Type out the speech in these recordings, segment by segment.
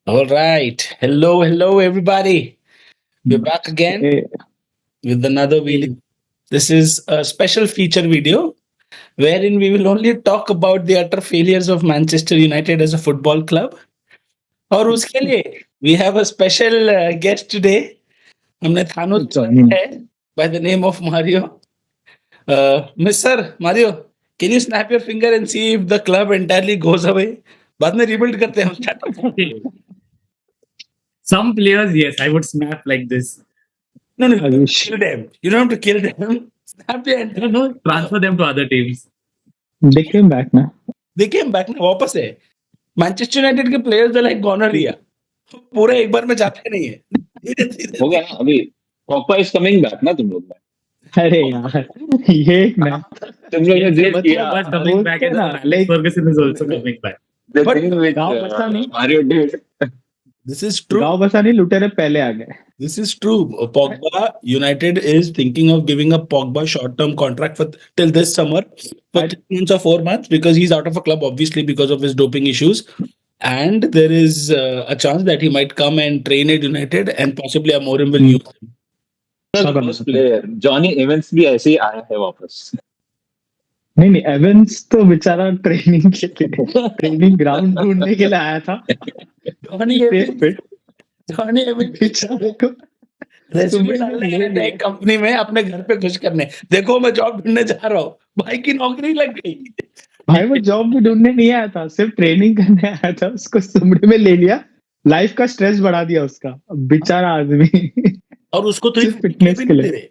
All right. Hello, hello, everybody. We're back again Eh, with another video. This is a special feature video wherein we will only talk about the utter failures of Manchester United as a football club. और उसके लिए we have a special guest today. हमने Thanos joining. है by the name of Mario. Mr. Mario, can you snap your finger and see if the club entirely goes away? बाद में rebuild करते हैं हम start. Some players, yes, I would snap like this. No, no, I wish. kill them. You don't have to kill them. Snap the I don't know, transfer them to other teams. They came back now. They came back ना वापस है. Manchester United के players are like गॉनरिया. पूरे एक बार में जाते नहीं है. धीरे-धीरे. होगा ना अभी पॉग्बा इज कमिंग बैक ना तुम लोग में अरे यार ये एक ना तुम लोग ने जिस But किया was coming back and ना, Alex like- Ferguson is also coming back. the But thing with गाँव बसा नहीं। Mario did This is true. गाँव बसा नहीं लुटेरे पहले आ गए. This is true. Pogba United is thinking of giving a Pogba short-term contract for till this summer for 3 months or 4 months because he's out of a club obviously because of his doping issues. And there is a chance that he might come and train at United and possibly Amorim will use him. First player Johnny Evans भी ऐसे ही आया है वापस नहीं नहीं एवेंस तो बेचारा training के लिए ट्रेनिंग ग्राउंड ढूंढने के लिए आया था. Johnny Evans- Johnny Evans बेचारे को रेज्यूमे डालने गए थे एक कंपनी में अपने घर पे खुश करने. देखो मैं जॉब ढूंढने जा रहा हूँ. भाई की नौकरी लग गई. भाई वो जॉब भी ढूंढने नहीं आया था, सिर्फ ट्रेनिंग करने आया था. उसको सुमड़ी में ले लिया, लाइफ का स्ट्रेस बढ़ा दिया उसका बेचारा आदमी. और उसको तो सिर्फ fitness के लिए.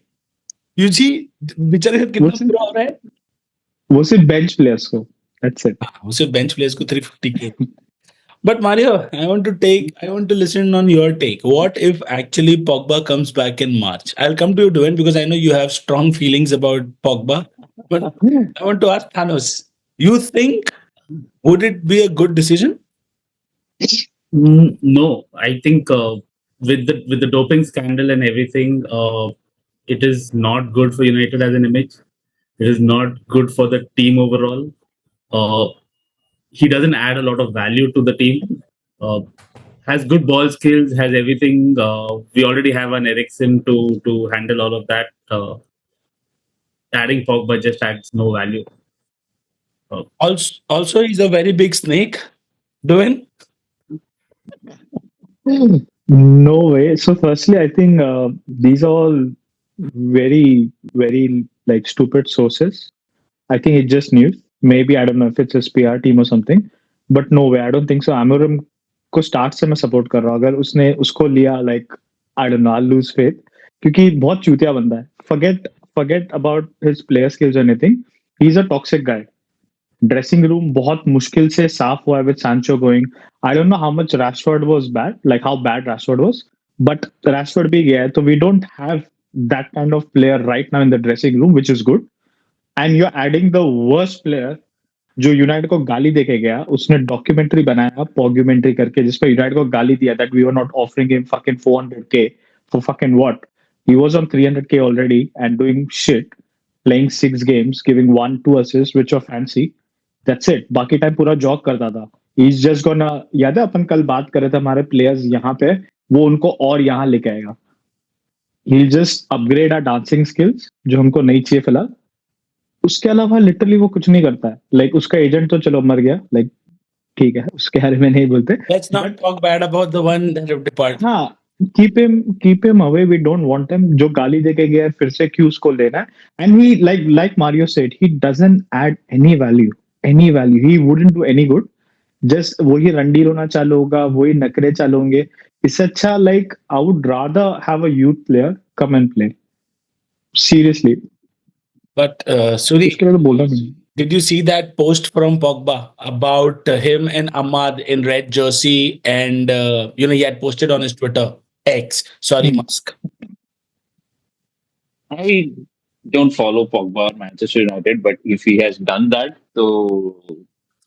यू जी बेचारे का कितना वो सिर्फ- बुरा हो रहा है. वो सिर्फ बेंच प्लेयर्स को. That's it. उसे बेंच प्लेयर्स को 350k. But Mario, I want to listen on your take. What if actually Pogba comes back in March? I'll come to you, Dwayne, because I know you have strong feelings about Pogba. But I want to ask Thanos, you think would it be a good decision? No, I think with the doping scandal and everything, it is not good for United as an image. It is not good for the team overall. He doesn't add a lot of value to the team. Has good ball skills, has everything. We already have an Eriksen to handle all of that. Adding Pogba just adds no value. Also, he's a very big snake. Dwayne? No way. So firstly, I think these are all very, very like stupid sources. I think it's just news. Maybe I don't know if it's his PR team or something. But no way. I don't think so. Amorim को start से मैं support कर रहा हूँ. अगर उसने उसको लिया like I don't know I lose faith क्योंकि बहुत चूतिया बंदा है. Forget about his player skills और anything. He is a toxic guy. Dressing room बहुत मुश्किल से साफ हुआ है with Sancho going. I don't know how much Rashford was bad, like how bad Rashford was, but Rashford भी गया है तो we don't have that kind of player right now in the dressing room which is good. And you are adding the worst player जो United को गाली देके गया. उसने डॉक्यूमेंट्री बनाया पॉग्यूमेंट्री करके जिसपे यूनाइटेड को गाली दिया that we were not offering him fucking 400k for fucking what. He was on 300k already and doing shit, playing 6 games, giving 1-2 assists which are fancy. That's it. बाकी टाइम पूरा jog करता था. He's just gonna, याद है अपन कल बात कर रहे थे हमारे प्लेयर्स यहाँ पे, वो उनको और यहाँ लेके आएगा. He'll just upgrade our dancing skills जो हमको नहीं चाहिए फिलहाल. उसके अलावा लिटरली वो कुछ नहीं करता है. लाइक उसका एजेंट तो चलो मर गया, लाइक ठीक है उसके बारे में नहीं बोलते. Let's not talk bad about the one that have departed. हाँ, keep him away. We don't want him. जो गाली देके गया है फिर से क्यों उसको लेना है. And he like Mario said, he doesn't add any value. He wouldn't do any good. Just वही रंडी रोना चालू होगा, वही नखरे चालू होंगे. इससे अच्छा like I would rather have a youth player come and play. Seriously. But Suri, इसके लिए तो बोला नहीं. did you see that post from Pogba about him and Ahmad in red jersey? And he had posted on his Twitter X. Sorry, Musk. I don't follow Pogba or Manchester United, but if he has done that, so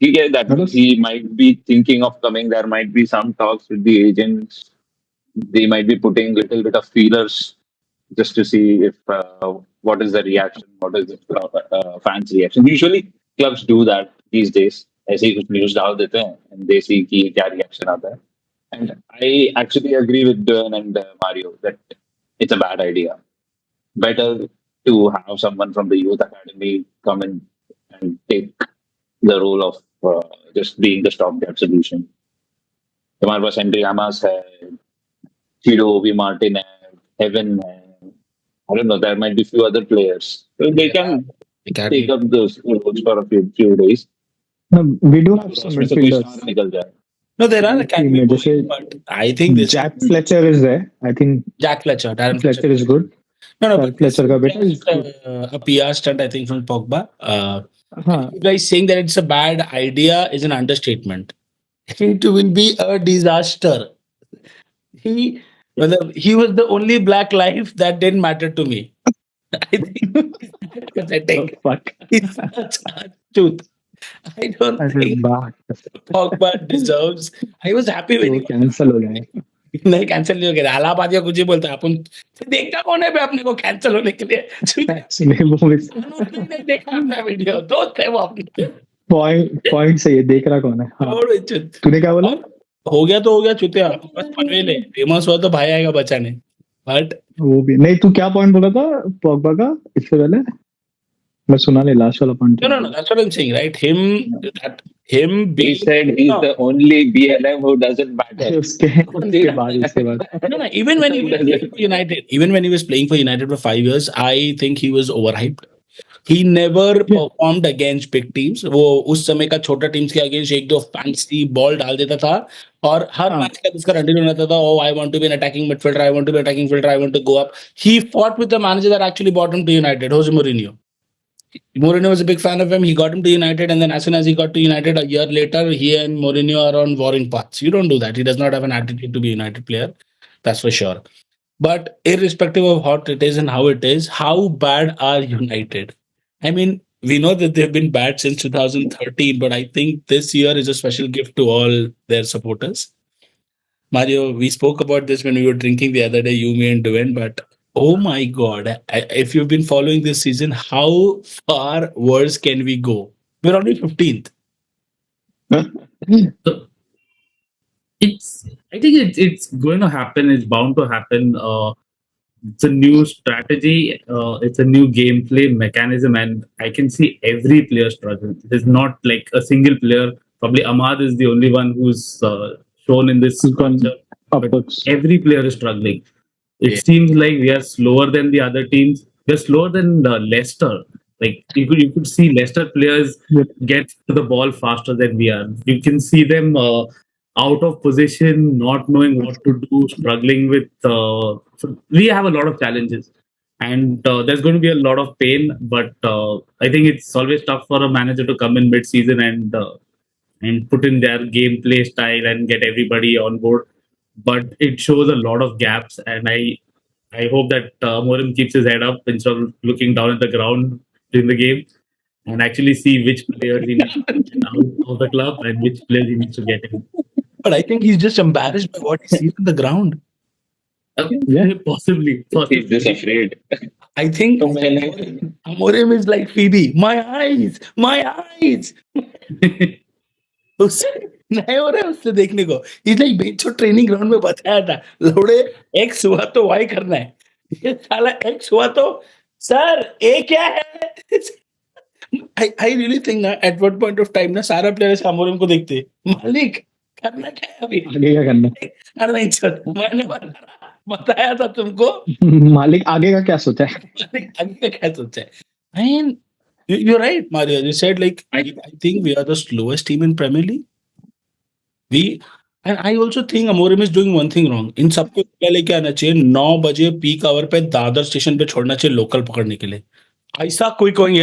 he might be thinking of coming. There might be some talks with the agents. They might be putting little bit of feelers just to see if what is the reaction, what is the fans' reaction. Usually, clubs do that these days. ऐसे ही कुछ news डाल देते हैं and they see कि क्या reaction आता है. And I actually agree with Dern and Mario that it's a bad idea. Better to have someone from the youth academy come in and take the role of just being the stopgap solution. हमारे पास Andriy आमास है, Chido, Obi Martin, and Heaven. I don't know. There might be few other players. So they Yeah, can take academy. up those roles for a few days. No, we do have तो some उसमें से कोई midfielders. Star निकल जाए. No, there are Team academy में going, जैसे but I think this Jack Fletcher is there. I think Jack Fletcher, Darren Fletcher. Fletcher is good. No, Darren but this Fletcher is का बेटा is just good. a PR stunt, I think, from Pogba. And हाँ, you guys saying that it's a bad idea is an understatement. It will be a disaster. He, he was the only black life that didn't matter to me. I think it's oh pathetic. fuck. It's such a truth. I don't अरे think बात Pogba deserves. I was happy when वो he got cancel हो जाए. नहीं cancel नहीं हो गया अलाहाबाद या कुछ ही बोलता है अपन देखता कौन है बे अपने को कैंसिल होने के लिए एक्चुअली वो नहीं देखा अपना वीडियो दोस्त है वो अपने पॉइंट सही है. देख रहा कौन है. हाँ, छोड़ इज्जत तूने क्या बोला? और हो गया तो हो गया चुतिया बस पनवेल है फेमस हुआ तो भाई आएगा बचाने बट वो भी नहीं. तू क्या पॉइंट बोला था पॉगबा का इससे पहले? मैं सुना नहीं लास्ट वाला point. no that's what I'm saying right him He being said he's no the only BLM who doesn't matter. no even when he was playing for United even when he was playing for United for 5 years I think he was overhyped. He never performed against big teams. वो उस समय का छोटा teams के against एक दो fancy ball डाल देता था और हर मैच का उसका रन रहता था. Oh, I want to be an attacking midfielder. I want to be an attacking fielder. I want to go up. He fought with the manager that actually brought him to United, Jose Mourinho. Mourinho was a big fan of him. He got him to United, and then as soon as he got to United a year later, he and Mourinho are on warring paths. You don't do that. He does not have an attitude to be a United player. That's for sure. But irrespective of what it is and how bad are United? I mean, we know that they've been bad since 2013, but I think this year is a special gift to all their supporters. Mario, we spoke about this when we were drinking the other day, you, me, and Dwayne, but oh my God, if you've been following this season, how far worse can we go? We're only 15th. So it's I think it's going to happen. It's bound to happen. It's a new strategy. It's a new gameplay mechanism, and I can see every player struggle. There's not like a single player. Probably Ahmad is the only one who's shown in this Who's gone structure. But upwards. every player is struggling. It Yeah. seems like we are slower than the other teams. We're slower than Leicester. Like you could see Leicester players Yep. get to the ball faster than we are. You can see them out of position, not knowing what to do, struggling with. So we have a lot of challenges, and there's going to be a lot of pain. But I think it's always tough for a manager to come in mid-season and put in their gameplay style and get everybody on board. But it shows a lot of gaps, and I hope that Morin keeps his head up instead of looking down at the ground in the game and actually see which players he needs to get out of the club and which players he needs to get in. But I think he's just embarrassed by what he sees on the ground. Yeah. Possibly. He's just afraid. I think तो मैंने Amorim is like Phoebe. My eyes, my eyes. उससे नहीं हो रहा है उससे देखने को. He's like बेंचो ट्रेनिंग ग्राउंड में बताया था लोड़े एक्स हुआ तो वाई करना है. ये साला एक्स हुआ तो सर ए क्या है? I really think that at what point of time ना सारा प्लेयर्स अमोरिम को देखते मालिक करना क्या है अभी? आगे क्या करना? अरे नहीं चल मैंने बताया था तुमको मालिक आगे का क्या सोचा है? मालिक आगे का क्या सोचा है? I mean, you're right, Mario. You said like I think we are the slowest team in Premier League. And I also think Amorim is doing one thing wrong. इन सबको पहले क्या आना चाहिए 9 बजे पीक आवर पे दादर स्टेशन पे छोड़ना चाहिए लोकल पकड़ने के लिए. ऐसा कोई कोई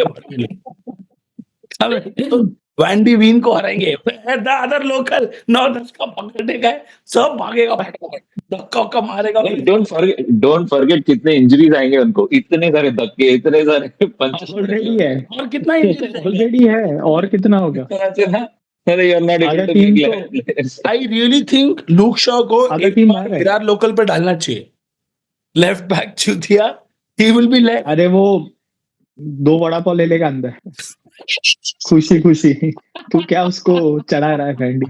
वैंडी वीन को हराएंगे दादर लोकल 9-10 का पकड़ने का है सब भागेगा धक्का उक्का मारेगा. डोंट फॉरगेट कितने इंजरीज आएंगे उनको. इतने सारे धक्के, इतने सारे पंच. ऑलरेडी है. और कितना ऑलरेडी है. और कितना होगा? अरे you're not able to team make तो players. I really think Luke Shaw को अगर एक टीम बार मार है. विराट लोकल पे डालना चाहिए. लेफ्ट बैक चुतिया he will be left. अरे वो 2 वड़ा पाव ले लेगा अंदर. खुशी खुशी. तू क्या उसको चढ़ा रहा है फैंडी?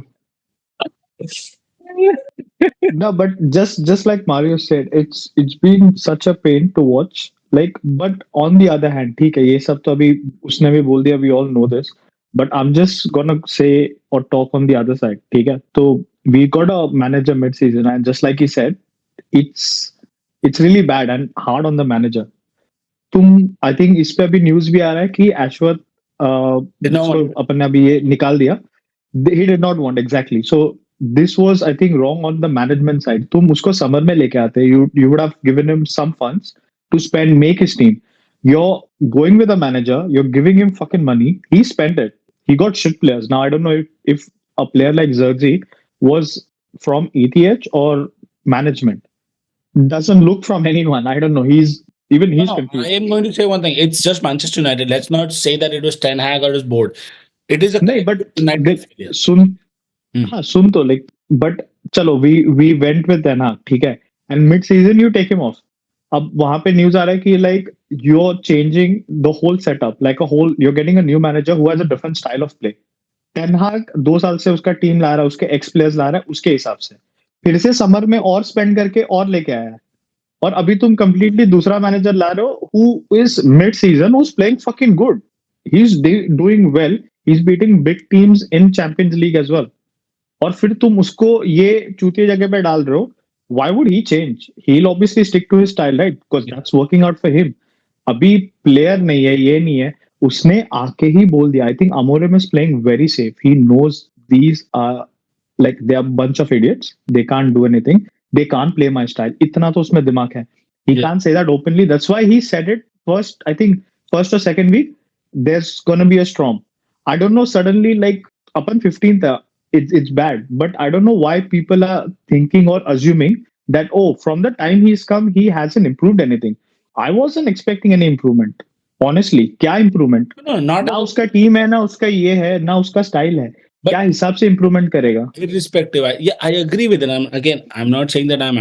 No, but just like Mario said, it's been such a pain to watch. Like, but on the other hand, ठीक है ये सब तो अभी उसने भी बोल दिया. We all know this, but I'm just gonna say or talk on the other side. ठीक है, तो we got a manager mid-season, and just like he said, it's it's really bad and hard on the manager. तुम I think इस पे अभी news भी आ रहा है कि ऐश्वर्य You know उसको what? अपन ने अभी ये निकाल दिया. He did not want exactly. So this was, I think, wrong on the management side. तुम उसको समर में लेके आते, you would have given him some funds to spend, make his team. You're going with a manager, you're giving him fucking money. He spent it. He got shit players. Now I don't know if a player like Xerxes was from ETH or management. Doesn't look from anyone. I don't know. No, He's no, I confused. am going to say one thing. It's just Manchester United. Let's not say that it was Ten Hag or his board. It is a नहीं, but collective United failure. Soon. Hmm. हाँ सुन तो like but चलो we went with then ठीक है and mid season you take him off. अब वहां पे न्यूज आ रहा है कि like you are changing the whole setup like a whole you are getting a new manager who has a different style of play. Ten Hag 2 साल से उसका टीम ला रहा है, उसके एक्स प्लेयर्स ला रहा है उसके हिसाब से. फिर से समर में और स्पेंड करके और लेके आया है. और अभी तुम कंप्लीटली दूसरा मैनेजर ला रहे हो who is mid season who is playing fucking good. He is doing well. He is beating big teams in Champions League as well. और फिर तुम उसको ये चूतिया जगह पे डाल रहे हो. Why would he change? He will obviously stick to his style right because that's working out for him. अभी प्लेयर नहीं है, ये नहीं है. उसने आके ही बोल दिया. I think Amorim is playing very safe. He knows these are like they are bunch of idiots. They can't do anything. They can't play my style. इतना तो उसमें दिमाग है. He Yeah. can't say that openly. That's why he said it first. I think first or second week there's gonna be a storm. I don't know. Suddenly, like upon 15th, it's bad. But I don't know why people are thinking or assuming that from the time he's come, he hasn't improved anything. I wasn't expecting any improvement. Honestly, क्या improvement? No, not ना about उसका team है, ना उसका ये है, ना उसका स्टाइल है. But- क्या हिसाब से इम्प्रूवमेंट करेगा? irrespective. I agree with it. I'm not saying that I'm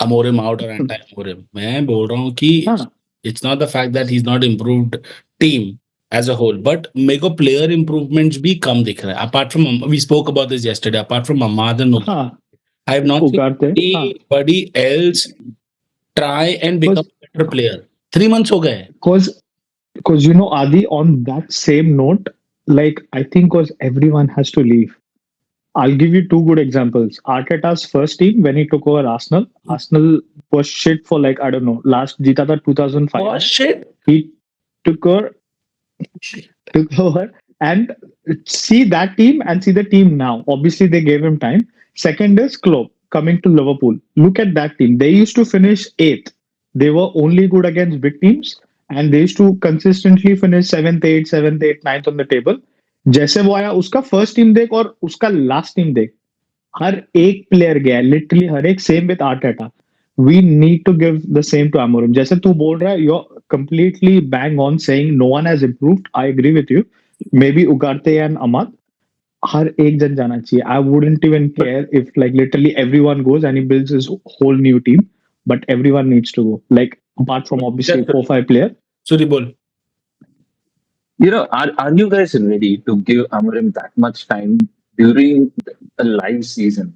Amorim out or anti Amorim. मैं बोल रहा हूँ कि हाँ ना. it's not the fact that he's not improved team as a whole, but मेरे को player improvements भी कम दिख रहा है. Apart from we spoke about this yesterday. Apart from Ahmad and Ugar, हाँ I have not seen उगारते. हाँ anybody else try and become because a better player. 3 months हो गए. because you know Adi, on that same note, like I think because everyone has to leave. I'll give you two good examples. Arteta's first team when he took over Arsenal, Arsenal was shit for like I don't know. Last जीता था 2005. Oh shit. He took over took over and see that team and see the team now. Obviously, they gave him time. Second is Klopp coming to Liverpool. Look at that team. They used to finish eighth. They were only good against big teams, and they used to consistently finish seventh, eighth, ninth on the table. जैसे वो आया उसका first team देख और उसका last team देख. हर एक player गया लिटरली हर एक. Same with Arteta. We need to give the same to Amorim. जैसे तू बोल रहा है, you're completely bang on saying no one has improved. I agree with you. Maybe Ugarte and Ahmad. हर एक जन जाना चाहिए. I wouldn't even care if like literally everyone goes and he builds his whole new team. But everyone needs to go. Like apart from obviously 4-5 players. Sorry, bol. Are you guys ready to give Amorim that much time during a live season?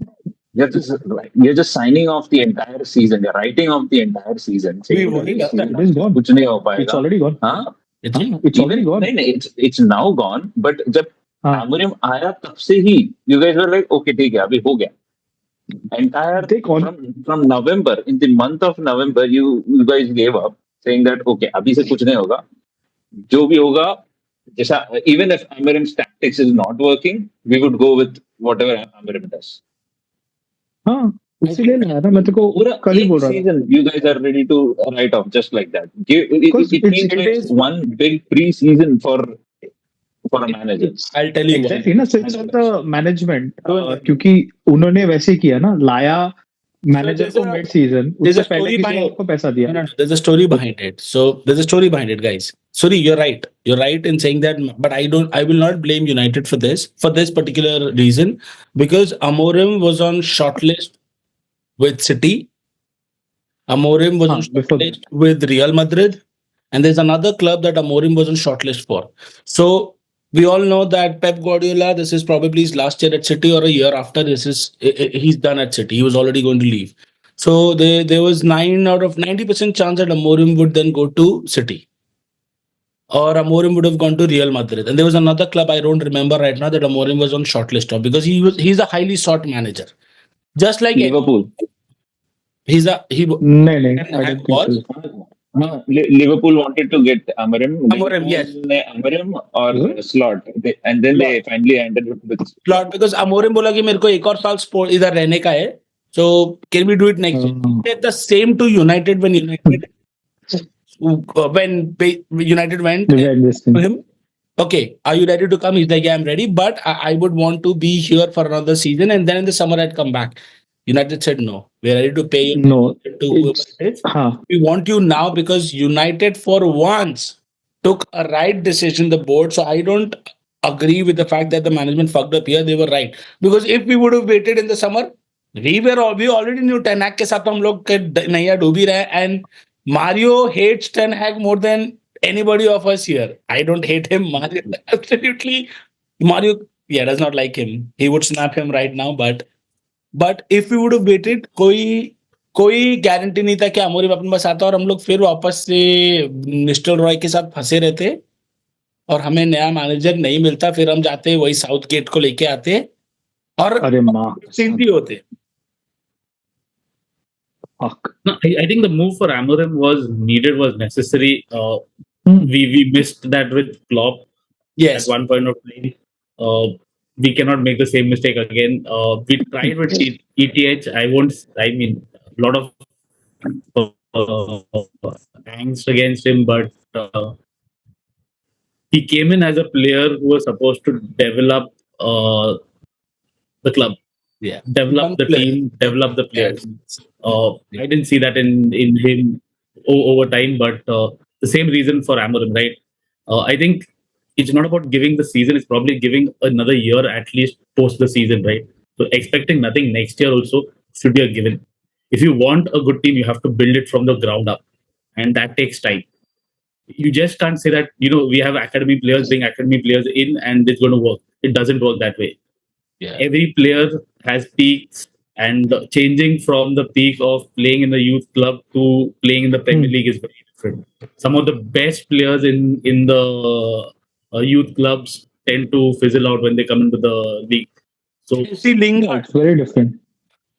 You're just signing off the entire season. You're writing off the entire season. We saying, already done that. It is gone. कुछ नहीं हो It's पाएगा. already gone. हाँ? It's It's already gone. नहीं, it's now gone. But जब हाँ. Amorim आया तब से ही you guys were like, okay, ठीक है, अभी हो गया. Entire Take on. from November, in the month of November, you guys gave up, saying that okay, अभी से कुछ नहीं होगा. जो भी होगा, जैसा even if Amarim's tactics is not working, we would go with whatever Amarim does. हाँ इसीलिए ना मैं तेरे को पूरा कल ही एक बोल रहा था. season you guys are ready to write off just like that. It Because means it like is- one big pre-season for a manager. I'll tell you why. Exactly ना. So it's not the management. Don't- क्योंकि उन्होंने वैसे किया ना. लाया manager there's को a- mid season. there's उससे a पहले story किसी behind- और को पैसा दिया. No, there's a story behind it. So there's a story behind it, guys. Sorry, you're right. You're right in saying that, but I will not blame United for this particular reason, because Amorim was on shortlist with City. Amorim was on before shortlist with Real Madrid, and there's another club that Amorim was on shortlist for. So We all know that Pep Guardiola, this is probably his last year at City or a year after this is he's done at City. He was already going to leave. So there was 9 out of 90% chance that Amorim would then go to City or Amorim would have gone to Real Madrid. And there was another club I don't remember right now that Amorim was on shortlist of because he's a highly sought manager. Just like Liverpool. he's a he No, no, Ten I Hag don't think was so. Liverpool wanted to get Amarim. Amorim, Liverpool yes. ne Amarim or Hmm? Slot, and then Slot. they finally ended up with Slot Slot. because Amorim बोला कि मेरे को एक और साल sport इधर रहने का है. So can we do it next year? Uh, He said the same to United when United went the way this to thing. him. Okay, are you ready to come? He's like, yeah, I'm ready, but I would want to be here for another season, and then in the summer I'd come back. United said no. We're ready to pay No, to whoever it's it is. huh. We want you now because United for once took a right decision, the board. So I don't agree with the fact that the management fucked up here. They were right. Because if we would have waited in the summer, we already knew Ten Hag के साथ तो हम लोग के नैया डूब ही रहे and Mario hates Ten Hag more than anybody of us here. I don't hate him. Mario absolutely Mario does not like him. He would snap him right now, but if we would have waited, कोई guarantee नहीं था कि अमोरी अपने पास आता और हम लोग फिर वापस से निस्टल रॉय के साथ फंसे रहते और हमें नया मैनेजर नहीं मिलता फिर हम जाते वही साउथ गेट को लेके आते और अरे माँ सीन भी होते. fuck. No, I think the move for Amorim was needed, was necessary. Hmm. We missed that with Klopp Yes. at one point of time. We cannot make the same mistake again. We tried with ETH. I mean, a lot of angst against him, but he came in as a player who was supposed to develop the club, Yeah. develop Young the player. team, develop the players. Yeah. I didn't see that in him over time, but the same reason for Amorim, right? I think it's not about giving the season; it's probably giving another year at least post the season, right? So expecting nothing next year also should be a given. If you want a good team, you have to build it from the ground up, and that takes time. You just can't say that we have academy players bring academy players in and it's going to work. It doesn't work that way. Yeah. Every player has peaks, and changing from the peak of playing in the youth club to playing in the Premier League is very different. Some of the best players in the youth clubs tend to fizzle out when they come into the league. So You see Lingard. It's very different.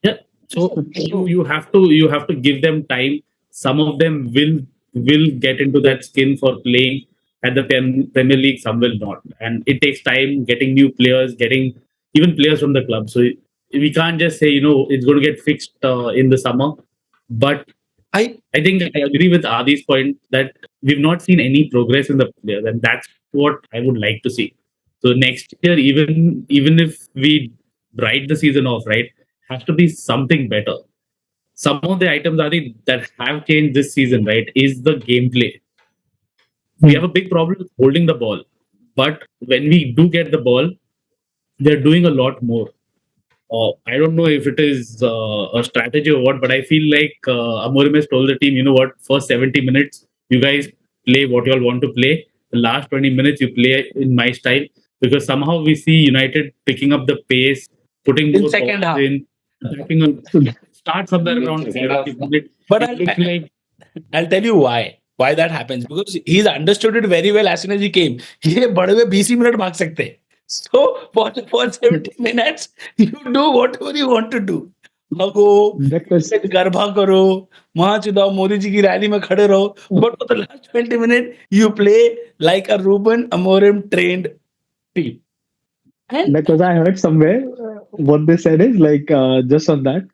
yeah, so you have to give them time. Some of them will get into that skin for playing at the Premier League. Some will not, and it takes time getting new players, getting even players from the club. So we can't just say it's going to get fixed in the summer. But I think I agree with Adi's point that we've not seen any progress in the players, and that's what I would like to see. So next year, even if we write the season off, right, has to be something better. Some of the items Adi that have changed this season, right, is the gameplay. We have a big problem holding the ball, but when we do get the ball, they're doing a lot more. I don't know if it is a strategy or what, but I feel like Amorim has told the team, you know what, first 70 minutes, you guys play what you all want to play. The last 20 minutes, you play in my style. Because somehow we see United picking up the pace, putting In more second balls half. in, attacking start somewhere around Second half. 70 minutes. But It looks like I'll tell you why that happens because he's understood it very well as soon as he came. ये बड़े में 20 minute भाग सकते हैं. So for 70 minutes you do whatever you want to do. भागो, That was garba करो, वहां चुदाओ, मोदी जी की रैली में खड़े रहो. But for the last 20 minutes you play like a Ruben Amorim trained team. And because I heard somewhere what they said is like just on that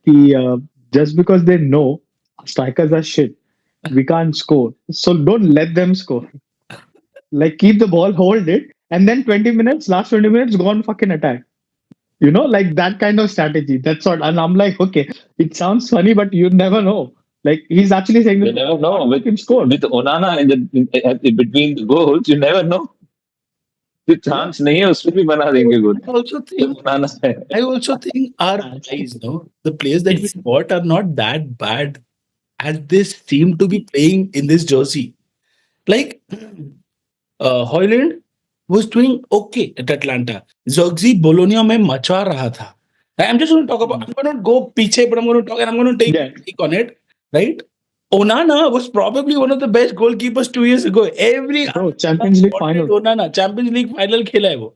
just because they know strikers are shit, we can't score. So don't let them score. Like keep the ball, hold it, and then 20 minutes, last 20 minutes, go on fucking attack. Like that kind of strategy. That's what. And I'm like, okay, it sounds funny, but you never know. Like he's actually saying, You never know. "We can score." With Onana in between the goals, you never know. The chance नहीं है उसमें भी बना देंगे गोल. I also think Onana है. I also think our guys, the players that we bought are not that bad as they seem to be playing in this jersey. Like Hoyland, was doing okay at Atlanta. Zirkzee Bologna में मचा रहा था. I'm just going to talk about. I'm going to go पीछे, but I'm going to talk and I'm going to take Yeah. take on it. Right? Onana was probably one of the best goalkeepers 2 years ago. Every Bro, Champions League wanted final. Onana. Champions League final खेला है वो.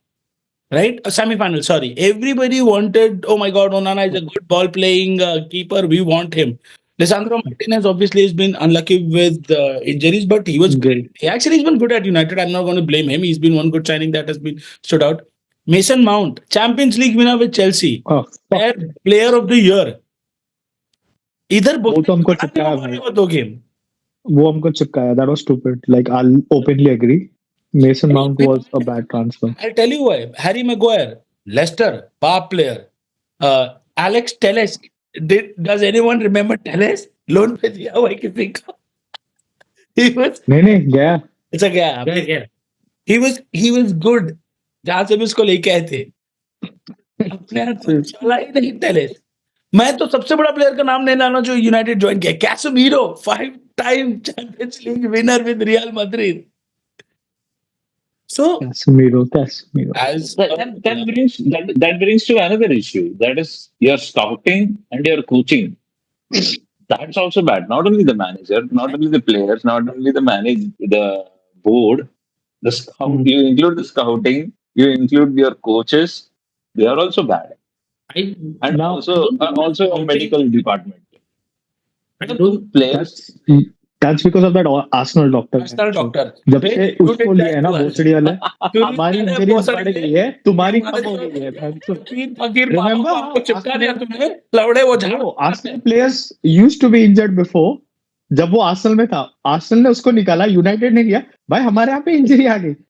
Right? Semi-final, sorry. Everybody wanted, oh my God, Onana is a good ball-playing keeper. We want him. Lisandro Martinez obviously has been unlucky with injuries, but he was Injury. he actually has been good at United. I'm not going to blame him. He's been one good signing that has been stood out. Mason Mount, Champions League winner with Chelsea, Oh, fuck. player of the year. इधर वो तो हमको बोलते चिपकाया हो भाई. वो दो गेम. वो हमको चिपकाया. That was stupid. Like, I'll openly agree. Mason Mount was a bad transfer. I'll tell you why. Harry Maguire, Leicester, power player. Alex Telles. Does anyone remember Telles? Loan पे दिया हुआ है किसी को. He was. नहीं गया. It's a gap. Yeah. He was good. जहाँ से भी उसको लेके आए थे. अपने हाथ से चला ही नहीं Telles. मैं तो सबसे बड़ा प्लेयर का नाम नहीं लाना जो यूनाइटेड ज्वाइन किया. Casemiro, 5-time Champions League winner with Real Madrid. So Casemiro. as that brings to another issue. That is your scouting and your coaching. That's also bad. Not only the manager, not only the players, not only the board, the scout. You include the scouting. You include your coaches. They are also bad. And Now- also a medical department. I don't. Players. That's because of that Arsenal doctor. Arsenal doctor. जब से उसको लिया है ना भोसड़ी वाला, हमारी injury भोसड़ी बढ़ गई है, तुम्हारी कम हो गई है. फकीर Remember बाबा को चिपका दिया तुमने. लवड़े वो झाड़. Bro, Arsenal players used to be injured before. जब वो आर्सेनल में था, आर्सेनल ने उसको निकाला, यूनाइटेड ने किया. भाई हमारे यहाँ पे इंजरी आ गई.